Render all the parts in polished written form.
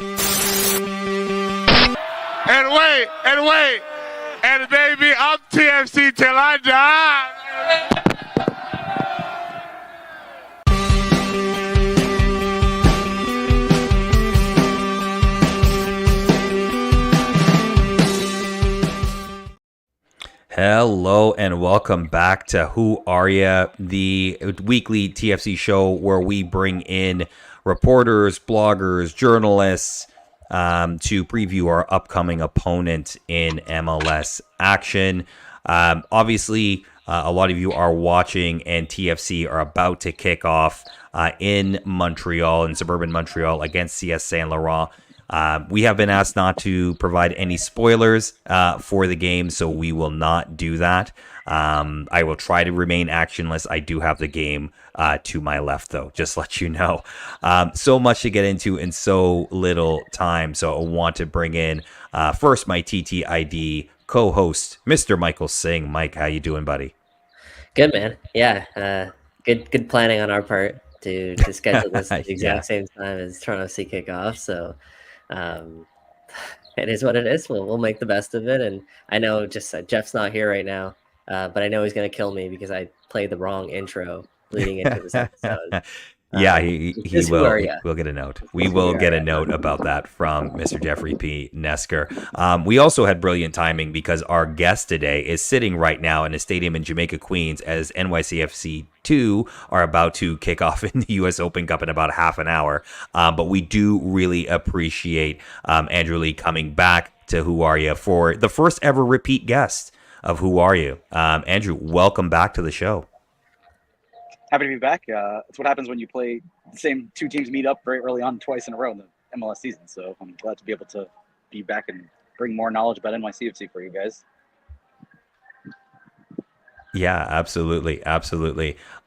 And baby, I'm TFC till I die. Hello and welcome back to Who Are Ya, the weekly TFC show where we bring in reporters, bloggers, journalists to preview our upcoming opponent in MLS action. Obviously, a lot of you are watching, and TFC are about to kick off in Montreal, in suburban Montreal, against CS Saint Laurent. We have been asked not to provide any spoilers for the game, so we will not do that. I will try to remain actionless. I do have the game to my left, though, just to let you know. So much to get into in so little time, so I want to bring in first my TTID co-host, Mr. Michael Singh. Mike, how you doing, buddy? Good, man. Yeah, good planning on our part to schedule this at the exact same time as Toronto FC kickoff, so... it is what it is. We'll make the best of it. And I know Jeff's not here right now, but I know he's going to kill me because I played the wrong intro leading into this episode. Yeah, he will. We'll get a note. We will get a note about that from Mr. Jeffrey P. Nesker. We also had brilliant timing because our guest today is sitting right now in a stadium in Jamaica, Queens, as NYCFC 2 are about to kick off in the U.S. Open Cup in about half an hour. But we do really appreciate Andrew Lee coming back to Who Are You for the first ever repeat guest of Who Are You. Andrew, welcome back to the show. Happy to be back. It's what happens when you play the same two teams meet up very early on twice in a row in the MLS season. So I'm glad to be able to be back and bring more knowledge about NYCFC for you guys. Yeah, absolutely. Quick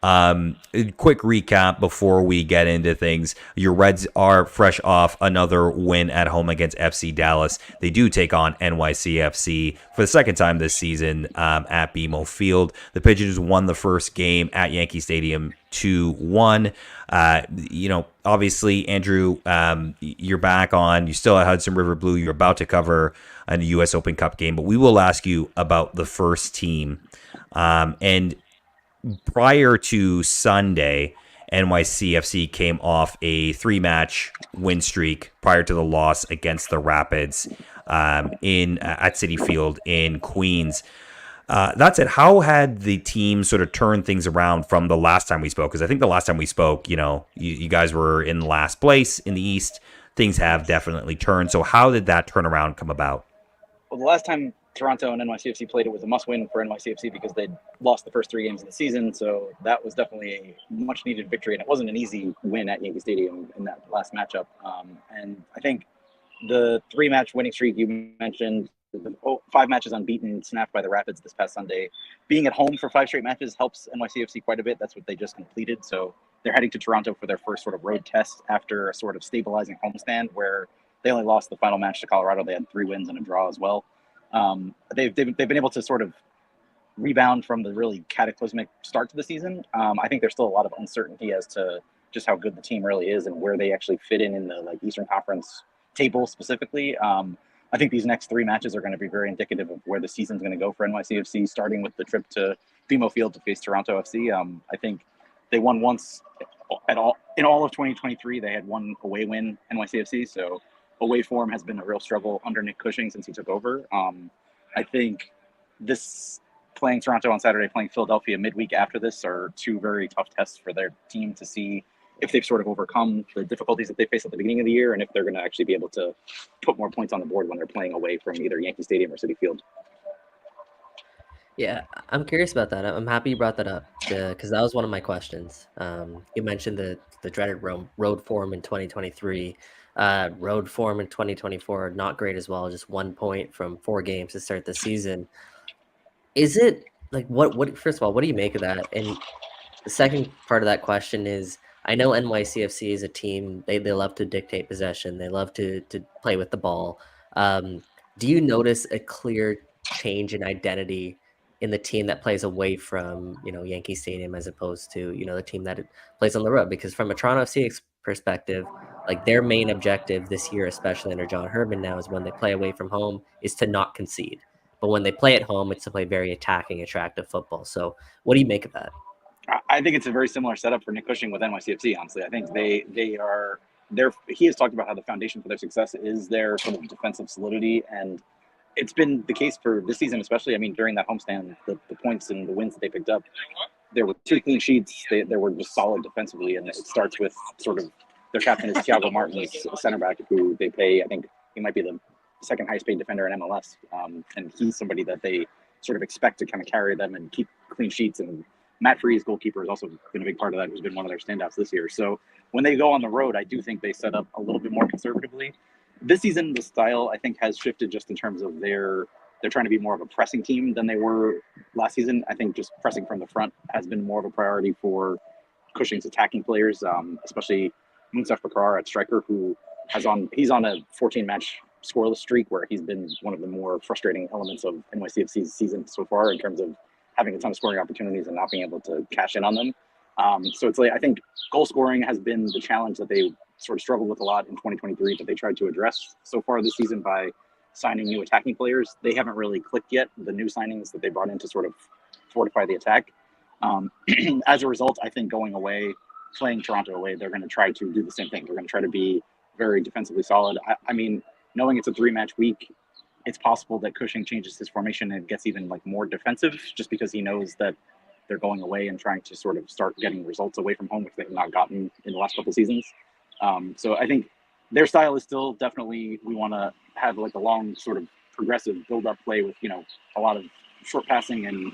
recap before we get into things. Your Reds are fresh off another win at home against FC Dallas. They do take on NYCFC for the second time this season at BMO Field. The Pigeons won the first game at Yankee Stadium 2-1. Obviously, Andrew, you're back on. You still at Hudson River Blue. You're about to cover a U.S. Open Cup game, but we will ask you about the first team. And prior to Sunday, NYCFC came off a 3-match win streak prior to the loss against the Rapids at Citi Field in Queens. That said, how had the team sort of turned things around from the last time we spoke? Because I think the last time we spoke, you guys were in last place in the East. Things have definitely turned. So how did that turnaround come about? Well, the last time Toronto and NYCFC played, it was a must-win for NYCFC because they'd lost the first 3 games of the season. So that was definitely a much-needed victory, and it wasn't an easy win at Yankee Stadium in that last matchup. And I think the 3-match winning streak you mentioned, 5 matches unbeaten, snapped by the Rapids this past Sunday. Being at home for 5 straight matches helps NYCFC quite a bit. That's what they just completed. So they're heading to Toronto for their first sort of road test after a sort of stabilizing homestand where they only lost the final match to Colorado. They had 3 wins and a draw as well. They've been able to sort of rebound from the really cataclysmic start to the season. I think there's still a lot of uncertainty as to just how good the team really is and where they actually fit in the Eastern Conference table specifically. I think these next 3 matches are going to be very indicative of where the season's going to go for NYCFC, starting with the trip to BMO Field to face Toronto FC. I think they won once in all of 2023. They had 1 away win, NYCFC. So away form has been a real struggle under Nick Cushing since he took over. I think this playing Toronto on Saturday, playing Philadelphia midweek after this are 2 very tough tests for their team to see if they've sort of overcome the difficulties that they faced at the beginning of the year and if they're going to actually be able to put more points on the board when they're playing away from either Yankee Stadium or Citi Field. Yeah, I'm curious about that. I'm happy you brought that up because that was one of my questions. You mentioned the dreaded road form in 2023. Road form in 2024, not great as well. Just 1 point from 4 games to start the season. Is it what? First of all, what do you make of that? And the second part of that question is, I know NYCFC is a team. They love to dictate possession. They love to play with the ball. Do you notice a clear change in identity in the team that plays away from Yankee Stadium as opposed to the team that plays on the road? Because from a Toronto FC perspective, Like their main objective this year, especially under John Herman now, is when they play away from home, is to not concede. But when they play at home, it's to play very attacking, attractive football. So what do you make of that? I think it's a very similar setup for Nick Cushing with NYCFC. Honestly, I think they are there. He has talked about how the foundation for their success is their sort of defensive solidity, and it's been the case for this season, especially. I mean, during that homestand, the points and the wins that they picked up, there were 2 clean sheets. They were just solid defensively, and it starts with sort of their captain is Thiago Martins, center back, who they pay. I think he might be the second highest paid defender in MLS, and he's somebody that they sort of expect to kind of carry them and keep clean sheets. And Matt Freese, goalkeeper, has also been a big part of that, who's been one of their standouts this year. So when they go on the road, I do think they set up a little bit more conservatively. This season, the style, I think, has shifted just in terms of they're trying to be more of a pressing team than they were last season. I think just pressing from the front has been more of a priority for Cushing's attacking players, especially Munsaf Bakar at striker, who he's on a 14-match scoreless streak where he's been one of the more frustrating elements of NYCFC's season so far in terms of having a ton of scoring opportunities and not being able to cash in on them. So it's like, I think goal scoring has been the challenge that they sort of struggled with a lot in 2023, but they tried to address so far this season by signing new attacking players. They haven't really clicked yet, the new signings that they brought in to sort of fortify the attack. As a result, I think going away, playing Toronto away, they're going to try to do the same thing. They're going to try to be very defensively solid. I mean, knowing it's a 3-match week, it's possible that Cushing changes his formation and gets even like more defensive, just because he knows that they're going away and trying to sort of start getting results away from home, which they've not gotten in the last couple of seasons. So I think their style is still definitely, we want to have like a long sort of progressive build-up play with, a lot of short passing and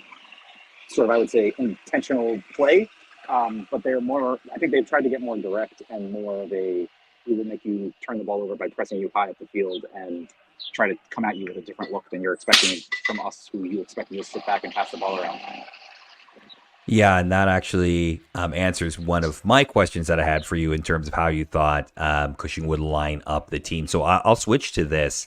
sort of, I would say, intentional play. But they're more, I think they've tried to get more direct and more of we will make you turn the ball over by pressing you high up the field and try to come at you with a different look than you're expecting from us, who you expect to just sit back and pass the ball around. Yeah, and that actually answers one of my questions that I had for you in terms of how you thought Cushing would line up the team. So I'll switch to this.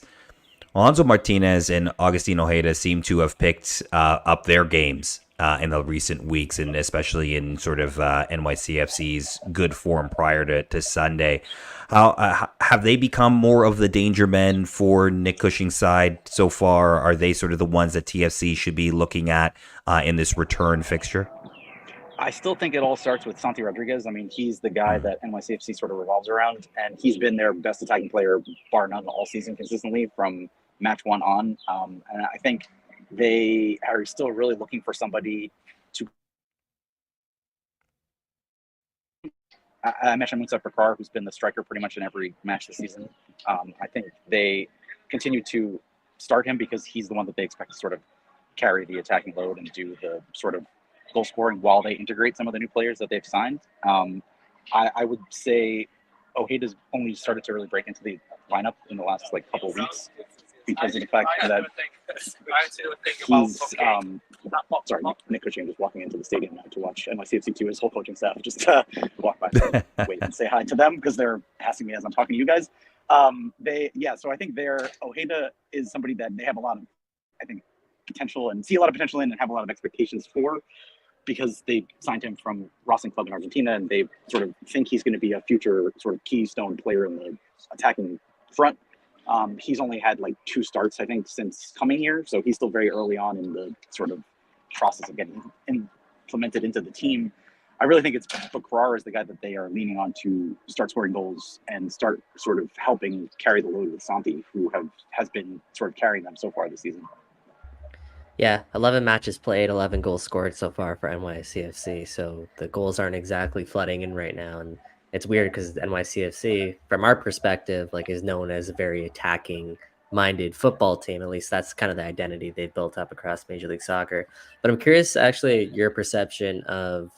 Alonso Martinez and Agustin Ojeda seem to have picked up their games in the recent weeks, and especially in sort of NYCFC's good form prior to Sunday. How have they become more of the danger men for Nick Cushing's side so far? Are they sort of the ones that TFC should be looking at in this return fixture? I still think it all starts with Santi Rodriguez. I mean, he's the guy that NYCFC sort of revolves around, and he's been their best attacking player, bar none, all season consistently from match 1 on. And I think they are still really looking for somebody to. I mentioned Munsaf Bakar, who's been the striker pretty much in every match this season. I think they continue to start him because he's the one that they expect to sort of carry the attacking load and do the sort of goal scoring while they integrate some of the new players that they've signed. I would say Ojeda's only started to really break into the lineup in the last couple of weeks because of the fact that he's sorry, Nick Cushing just walking into the stadium now to watch NYCFC 2. His whole coaching staff just walk by and wait and say hi to them because they're passing me as I'm talking to you guys. So I think Ojeda is somebody that they have a lot of, I think, potential and see a lot of potential in and have a lot of expectations for, because they signed him from Racing Club in Argentina, and they sort of think he's going to be a future sort of keystone player in the attacking front. He's only had 2 starts, I think, since coming here, so he's still very early on in the sort of process of getting implemented into the team. I really think it's Bakar is the guy that they are leaning on to start scoring goals and start sort of helping carry the load with Santi, who has been sort of carrying them so far this season. Yeah, 11 matches played, 11 goals scored so far for NYCFC. So the goals aren't exactly flooding in right now. And it's weird because NYCFC, from our perspective, is known as a very attacking-minded football team. At least that's kind of the identity they've built up across Major League Soccer. But I'm curious, actually, your perception of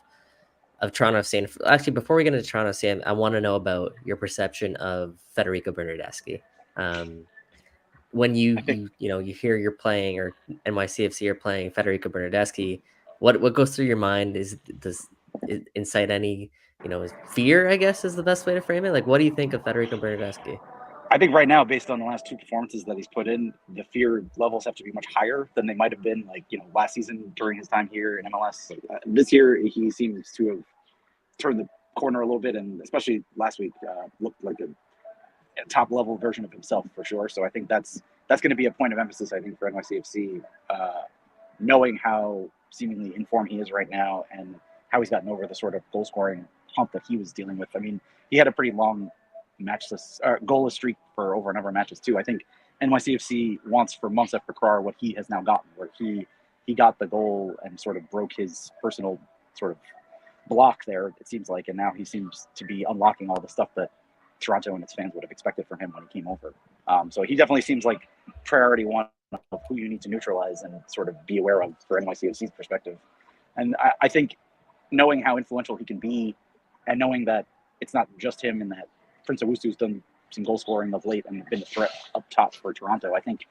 Toronto FC. Actually, before we get into Toronto FC, I want to know about your perception of Federico Bernardeschi. When you hear you're playing, or NYCFC are playing Federico Bernardeschi, what goes through your mind? Does it incite any fear, I guess, is the best way to frame it? What do you think of Federico Bernardeschi? I think right now, based on the last 2 performances that he's put in, the fear levels have to be much higher than they might have been last season during his time here in MLS. This year, he seems to have turned the corner a little bit, and especially last week looked like a top level version of himself for sure. So I think that's going to be a point of emphasis, I think, for NYCFC, knowing how seemingly in form he is right now and how he's gotten over the sort of goal scoring hump that he was dealing with. I mean, he had a pretty long goalless streak for over a number of matches too. I think NYCFC wants for Monsef Fakrar what he has now gotten, where he got the goal and sort of broke his personal sort of block there, it seems like, and now he seems to be unlocking all the stuff that Toronto and its fans would have expected from him when he came over. So he definitely seems like priority one of who you need to neutralize and sort of be aware of for NYCFC's perspective. And I think knowing how influential he can be, and knowing that it's not just him and that Prince Owusu's done some goal scoring of late and been a threat up top for Toronto, I think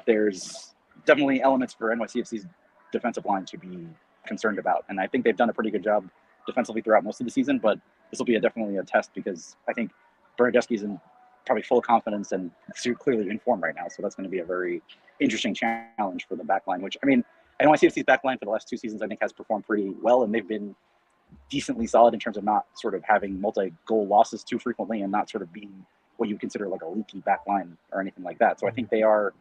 there's definitely elements for NYCFC's defensive line to be concerned about. And I think they've done a pretty good job defensively throughout most of the season, but this will be definitely a test because I think Bernadeschi's in probably full confidence and clearly in form right now. So that's going to be a very interesting challenge for the back line, which, I mean, NYCFC's back line for the last 2 seasons, I think, has performed pretty well, and they've been decently solid in terms of not sort of having multi-goal losses too frequently and not sort of being what you would consider like a leaky back line or anything like that. So I think they're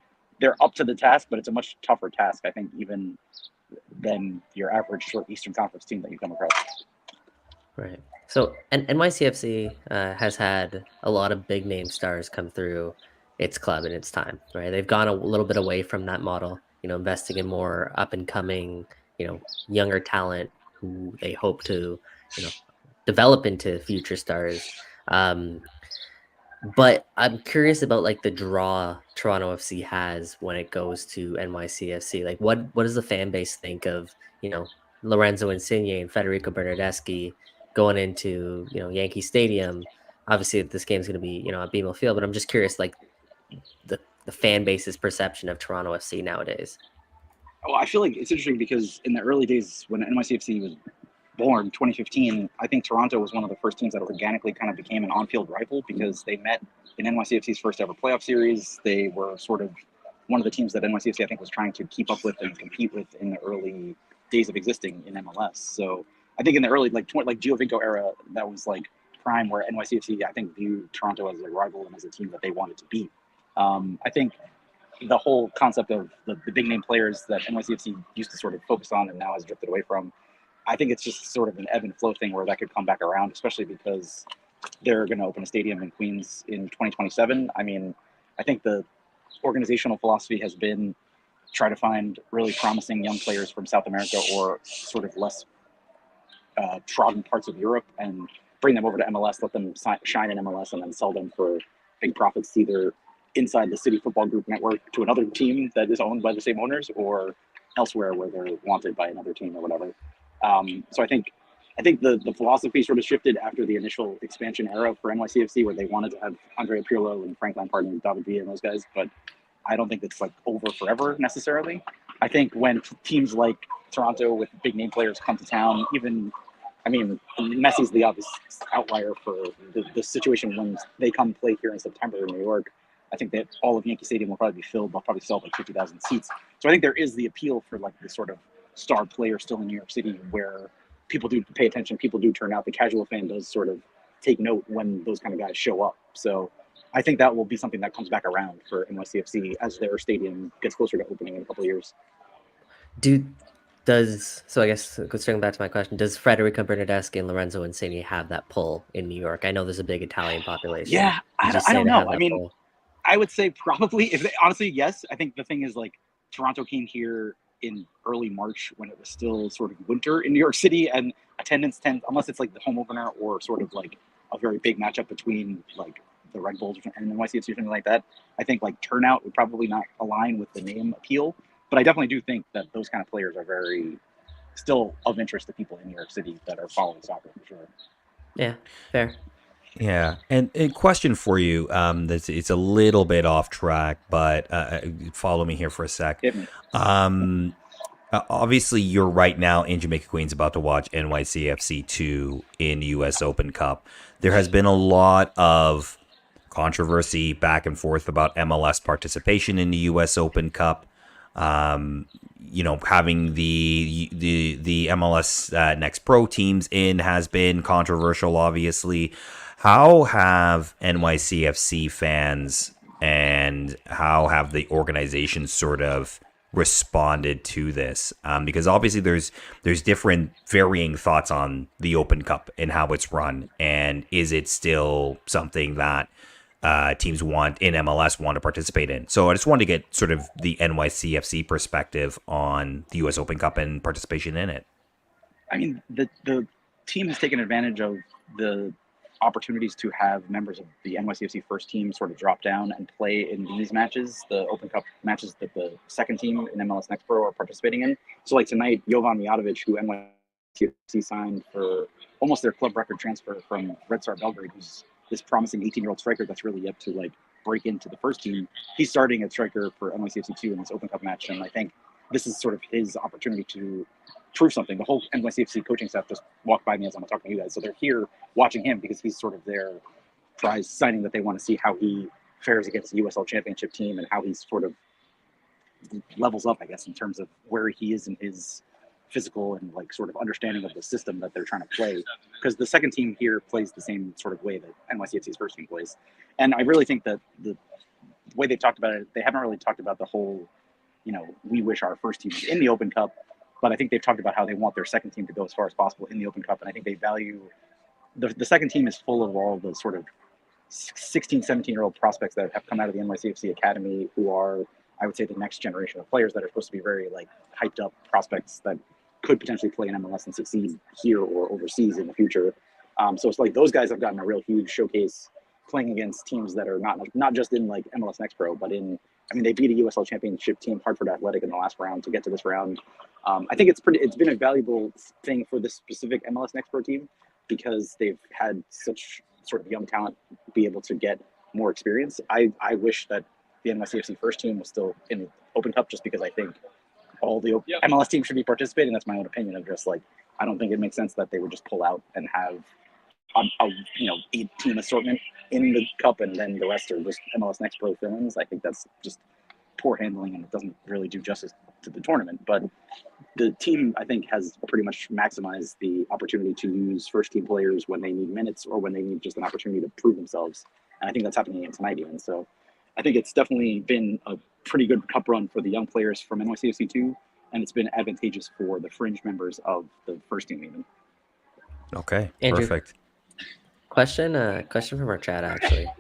up to the task, but it's a much tougher task, I think, even than your average sort of Eastern Conference team that you come across. Right. So NYCFC has had a lot of big name stars come through its club in its time, right? They've gone a little bit away from that model, investing in more up and coming, younger talent who they hope to, develop into future stars. But I'm curious about like the draw Toronto FC has when it goes to NYCFC. Like what does the fan base think of, Lorenzo Insigne and Federico Bernardeschi going into, Yankee Stadium? Obviously this game's going to be, at BMO Field, but I'm just curious, like the fan base's perception of Toronto FC nowadays. Well, I feel like it's interesting because in the early days when NYCFC was born, 2015, I think Toronto was one of the first teams that organically kind of became an on-field rival because they met in NYCFC's first ever playoff series. They were sort of one of the teams that NYCFC, I think, was trying to keep up with and compete with in the early days of existing in MLS. So I think in the early, like Giovinco era, that was like prime where NYCFC, I think, viewed Toronto as a rival and as a team that they wanted to beat. I think the whole concept of the big name players that NYCFC used to sort of focus on and now has drifted away from, I think it's just sort of an ebb and flow thing where that could come back around, especially because they're going to open a stadium in Queens in 2027. I mean, I think the organizational philosophy has been try to find really promising young players from South America or sort of less trodden parts of Europe and bring them over to MLS, let them shine in MLS, and then sell them for big profits either inside the City Football Group network to another team that is owned by the same owners or elsewhere where they're wanted by another team or whatever. So I think the philosophy sort of shifted after the initial expansion era for NYCFC, where they wanted to have Andrea Pirlo and Frank Lampard and David Villa and those guys, but I don't think it's like over forever necessarily. I think when teams like Toronto with big name players come to town, Messi's the obvious outlier for the situation when they come play here in September in New York. I think that all of Yankee Stadium will probably be filled. They'll probably sell like 50,000 seats. So I think there is the appeal for like this sort of star player still in New York City where people do pay attention, people do turn out. The casual fan does sort of take note when those kind of guys show up. So I think that will be something that comes back around for NYCFC as their stadium gets closer to opening in a couple of years. So I guess circling back to my question, does Federico Bernardeschi and Lorenzo Insigne have that pull in New York? I know there's a big Italian population. Yeah, I don't know. I mean, pull? I would say probably, honestly, yes. I think the thing is like Toronto came here in early March when it was still sort of winter in New York City, and attendance tends, unless it's like the home opener or sort of like a very big matchup between like the Red Bulls and NYCFC or something like that, I think like turnout would probably not align with the name appeal. But I definitely do think that those kind of players are very still of interest to people in New York City that are following soccer for sure. Yeah, fair. Yeah, and a question for you. It's a little bit off track, but follow me here for a sec. Obviously, you're right now in Jamaica Queens about to watch NYCFC 2 in the U.S. Open Cup. There has been a lot of controversy back and forth about MLS participation in the U.S. Open Cup. Having the MLS Next Pro teams in has been controversial, obviously. How have NYCFC fans and how have the organization sort of responded to this? Because obviously there's different varying thoughts on the Open Cup and how it's run, and is it still something that teams in MLS want to participate in? So I just wanted to get sort of the NYCFC perspective on the U.S. Open Cup and participation in it. I mean, the team has taken advantage of the opportunities to have members of the NYCFC first team sort of drop down and play in these matches, the Open Cup matches that the second team in MLS Next Pro are participating in. So like tonight, Jovan Mijatovic, who NYCFC signed for almost their club record transfer from Red Star Belgrade, who's this promising 18-year-old striker that's really yet to like break into the first team. He's starting at striker for NYCFC 2 in this Open Cup match, and I think this is sort of his opportunity to prove something. The whole NYCFC coaching staff just walked by me as I'm talking to you guys, so they're here watching him because he's sort of their prize signing that they want to see how he fares against the USL Championship team and how he's sort of levels up, I guess, in terms of where he is in his physical and like sort of understanding of the system that they're trying to play, because the second team here plays the same sort of way that NYCFC's first team plays. And I really think that the way they've talked about it, they haven't really talked about the whole, we wish our first team was in the Open Cup, but I think they've talked about how they want their second team to go as far as possible in the Open Cup. And I think they value the second team is full of all the sort of 16, 17-year-old prospects that have come out of the NYCFC Academy who are, I would say, the next generation of players that are supposed to be very like hyped up prospects that could potentially play in MLS and succeed here or overseas in the future. So it's like those guys have gotten a real huge showcase playing against teams that are not just in like MLS Next Pro, but they beat a USL Championship team, Hartford Athletic, in the last round to get to this round. I think it's been a valuable thing for this specific MLS Next Pro team because they've had such sort of young talent be able to get more experience. I wish that the NYCFC first team was still in the Open Cup just because I think all the MLS teams should be participating. That's my own opinion of just like, I don't think it makes sense that they would just pull out and have a 8-team assortment in the cup and then the rest are just MLS Next Pro fill-ins. I think that's just poor handling and it doesn't really do justice to the tournament. But the team, I think, has pretty much maximized the opportunity to use first team players when they need minutes or when they need just an opportunity to prove themselves. And I think that's happening tonight even. So I think it's definitely been a pretty good cup run for the young players from NYCFC 2, and it's been advantageous for the fringe members of the first team even. Okay, Andrew, perfect. Question from our chat actually.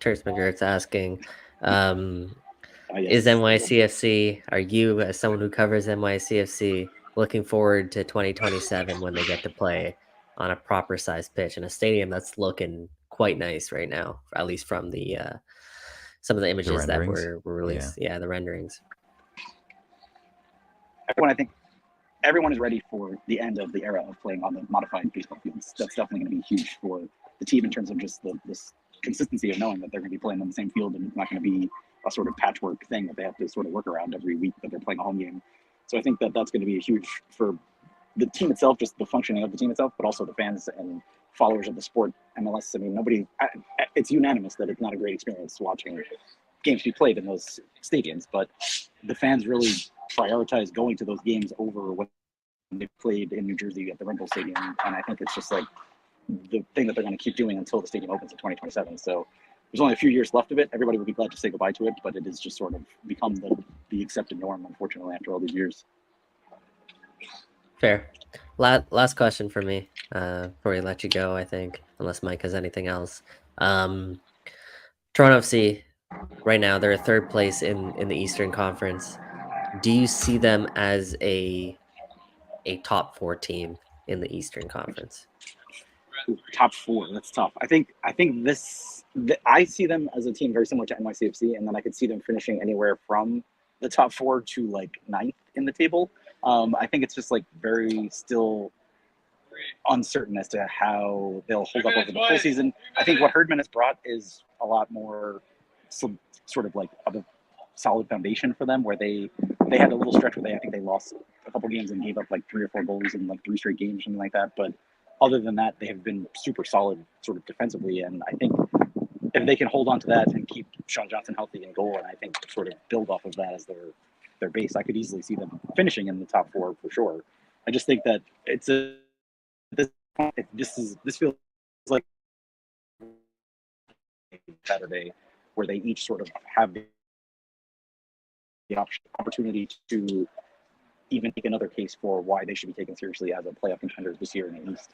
Terrence McGirt's asking, is NYCFC, are you, as someone who covers NYCFC, looking forward to 2027 when they get to play on a proper sized pitch in a stadium that's looking quite nice right now, at least from the some of the images that were released. Yeah, the renderings. I think everyone is ready for the end of the era of playing on the modified baseball fields. That's definitely going to be huge for the team in terms of just this consistency of knowing that they're going to be playing on the same field and it's not going to be a sort of patchwork thing that they have to sort of work around every week that they're playing a home game. So I think that that's going to be huge for the team itself, just the functioning of the team itself, but also the fans and followers of the sport. MLS, I mean, it's unanimous that it's not a great experience watching games be played in those stadiums, but the fans really prioritize going to those games over what they played in New Jersey at the Red Bull Stadium. And I think it's just like the thing that they're going to keep doing until the stadium opens in 2027. So there's only a few years left of it. Everybody would be glad to say goodbye to it, but it has just sort of become the accepted norm, unfortunately, after all these years. Fair. Last question for me before we let you go, I think, unless Mike has anything else. Toronto FC, right now, they're third place in the Eastern Conference. Do you see them as a top 4 team in the Eastern Conference? Top 4, that's tough. I think I see them as a team very similar to NYCFC, and then I could see them finishing anywhere from the top 4 to like 9th in the table. I think it's just like very still uncertain as to how they'll hold up over the full season. I think what Herdman has brought is a lot more sort of like of a solid foundation for them, where they had a little stretch where I think they lost a couple games and gave up like 3 or 4 goals in like 3 straight games, something like that. But other than that, they have been super solid sort of defensively. And I think if they can hold on to that and keep Sean Johnson healthy in goal, and I think sort of build off of that as their their base, I could easily see them finishing in the top 4 for sure. I just think that this feels like Saturday where they each sort of have the opportunity to even make another case for why they should be taken seriously as a playoff contender this year in the East.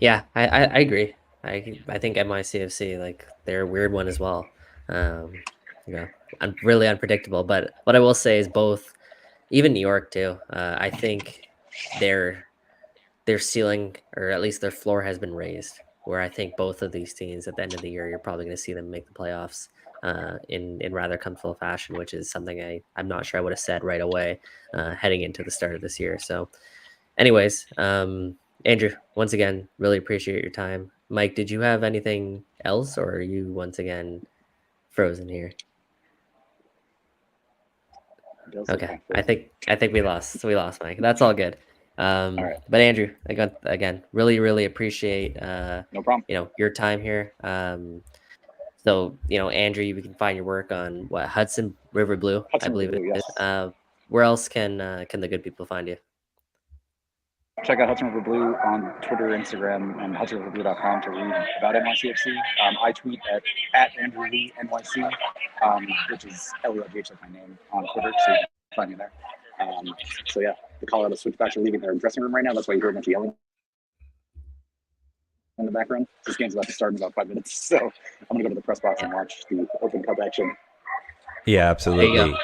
Yeah, I agree. I think NYCFC, like, they're a weird one as well. Really unpredictable. But what I will say is both, even New York too. I think their ceiling, or at least their floor, has been raised. Where I think both of these teams at the end of the year, you're probably going to see them make the playoffs in rather comfortable fashion, which is something I'm not sure I would have said right away heading into the start of this year. So, anyways, Andrew, once again, really appreciate your time. Mike, did you have anything else, or are you once again frozen here? Okay, I think we lost. So we lost Mike. That's all good. All right. But Andrew, again, really appreciate no problem. Your time here. So Andrew, you can find your work on Hudson River Blue, I believe it is. Yes. Where else can the good people find you? Check out Hudson River Blue on Twitter, Instagram, and hudsonriverblue.com to read about NYCFC. I tweet at Andrew Lee NYC, which is LELGH, like my name, on Twitter, so you can find me there. So yeah, the Colorado Switchbacks are leaving their dressing room right now. That's why you hear a bunch of yelling in the background. This game's about to start in about 5 minutes, so I'm gonna go to the press box and watch the Open Cup action. Yeah, absolutely.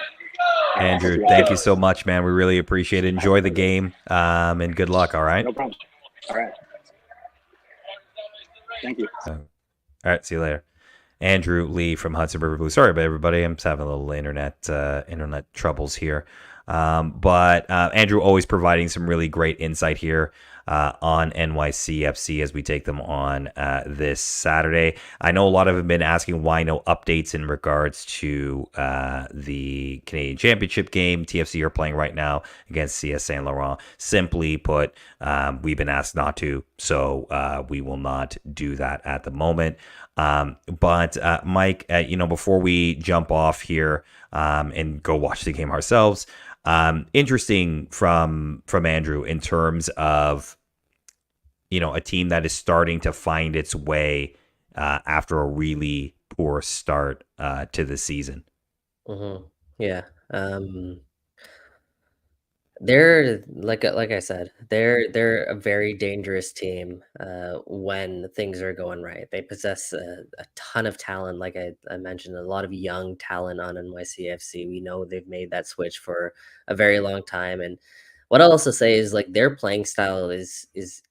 Andrew, thank you so much, man. We really appreciate it. Enjoy the game, and good luck, all right? No problem. All right. Thank you. All right, see you later. Andrew Lee from Hudson River Blue. Sorry about everybody. I'm just having a little internet troubles here. But Andrew always providing some really great insight here on NYCFC as we take them on this Saturday. I know a lot of them have been asking why no updates in regards to the Canadian Championship game TFC are playing right now against CS Saint Laurent. Simply put, we've been asked not to, so we will not do that at the moment. But Mike, before we jump off here and go watch the game ourselves, interesting from Andrew in terms of a team that is starting to find its way after a really poor start to the season. Mm-hmm. Yeah. They're like I said, they're a very dangerous team when things are going right. They possess a ton of talent, like I mentioned, a lot of young talent on NYCFC. We know they've made that switch for a very long time, and what I'll also say is, like, their playing style is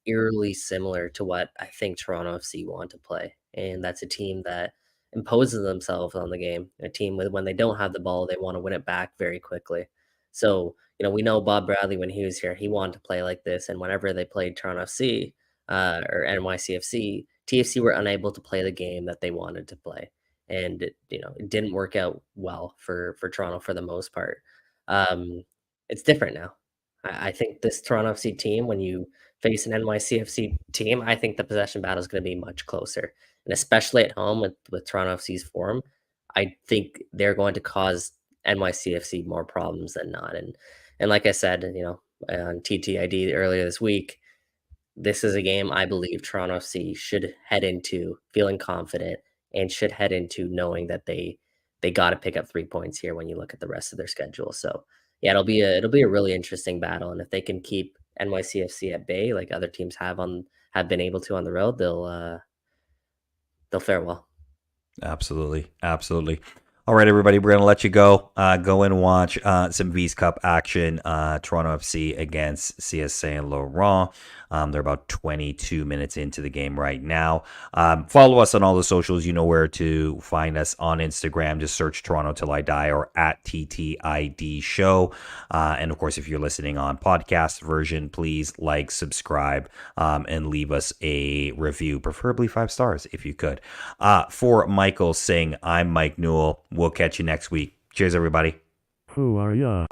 eerily similar to what I think Toronto FC want to play, and that's a team that imposes themselves on the game. A team when they don't have the ball, they want to win it back very quickly. So we know Bob Bradley, when he was here, he wanted to play like this. And whenever they played Toronto FC or NYCFC, TFC were unable to play the game that they wanted to play. And it didn't work out well for Toronto for the most part. It's different now. I think this Toronto FC team, when you face an NYCFC team, I think the possession battle is going to be much closer. And especially at home with Toronto FC's form, I think they're going to cause NYCFC more problems than not. And like I said, on TTID earlier this week, this is a game I believe Toronto FC should head into feeling confident and should head into knowing that they got to pick up 3 points here when you look at the rest of their schedule. So yeah, it'll be a really interesting battle, and if they can keep NYCFC at bay like other teams have been able to on the road, they'll fare well. Absolutely. All right, everybody, we're going to let you go. Go and watch some V's Cup action. Toronto FC against CS Saint Laurent. They're about 22 minutes into the game right now. Follow us on all the socials. You know where to find us on Instagram. Just search Toronto Till I Die or at TTID Show. And of course, if you're listening on podcast version, please like, subscribe, and leave us a review, preferably 5 stars if you could. For Michael Singh, I'm Mike Newell. We'll catch you next week. Cheers, everybody. Who are ya?